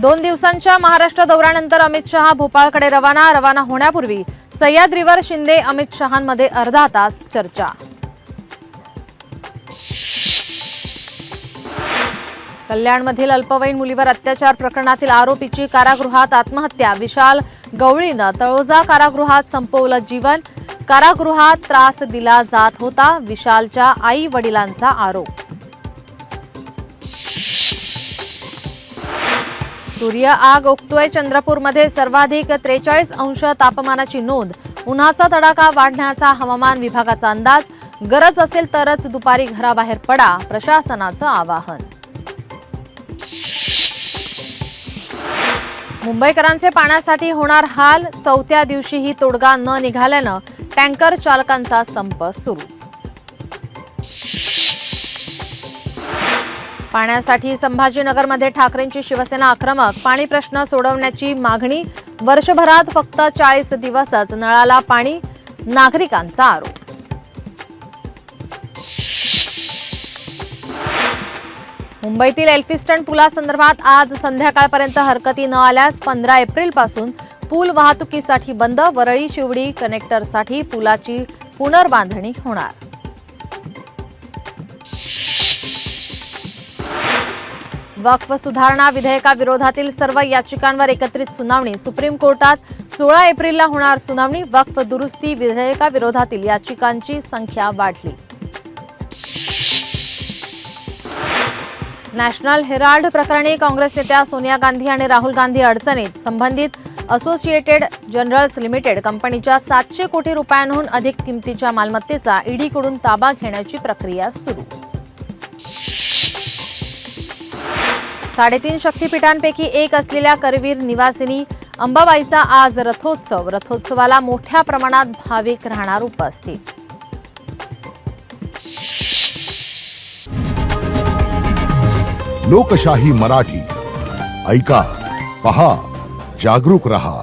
2 दिवसांच्या महाराष्ट्र दौऱ्यानंतर अमित शहा भोपाळकडे रवाना होण्यापूर्वी सह्याद्रीवर शिंदे अमित शहांमध्ये अर्धा तास चर्चा। कल्याणमधील अल्पवयीन मुलीवर अत्याचार प्रकरणातील आरोपीची कारागृहात आत्महत्या। विशाल गवळीनं तळोजा कारागृहात संपवलं जीवन। कारागृहात त्रास दिला जात होता, विशालच्या आई वडिलांचा आरोप। सूर्य आग ओकतोय, चंद्रपूरमध्ये सर्वाधिक 43 अंश तापमानाची नोंद। उन्हाचा तडाखा वाढण्याचा हवामान विभागाचा अंदाज। गरज असेल तरच दुपारी घराबाहेर पडा, प्रशासनाचं आवाहन। मुंबईकरांचे पाण्यासाठी होणार हाल, 4थ्या दिवशीही तोडगा न निघाल्यानं टँकर चालकांचा संप सुरूच। पाण्यासाठी संभाजीनगरमध्ये ठाकरेंची शिवसेना आक्रमक। पाणी प्रश्न सोडवण्याची मागणी। वर्षभरात फक्त 40 दिवसच नळाला पाणी, नागरिकांचा आरोप। मुंबईतील एल्फिस्टन पुलासंदर्भात आज संध्याकाळपर्यंत हरकती न आल्यास 15 एप्रिलपासून पूल वाहतुकीसाठी बंद। वरळी शिवडी कनेक्टरसाठी पुलाची पुनर्बांधणी होणार। वक्फ सुधारणा विधेयकाविरोधातील सर्व याचिकांवर एकत्रित सुनावणी। सुप्रीम कोर्टात 16 एप्रिलला होणार सुनावणी। वक्फ दुरुस्ती विधेयकाविरोधातील याचिकांची संख्या वाढली। नॅशनल हेराल्ड प्रकरणी काँग्रेस नेत्या सोनिया गांधी आणि राहुल गांधी अडचणीत। संबंधित असोसिएटेड जनरल्स लिमिटेड कंपनीच्या 700 कोटी रुपयांहून अधिक किमतीच्या मालमत्तेचा ईडीकडून ताबा घेण्याची प्रक्रिया सुरू। 3.5 शक्तिपीठांपैकी एक असलेल्या करवीर निवासिनी अंबाबाईचा आज रथोत्सव। रथोत्सवाला मोठ्या प्रमाणात भाविक राहणार उपस्थित। लोकशाही मराठी ऐका, पहा, जागरूक रहा।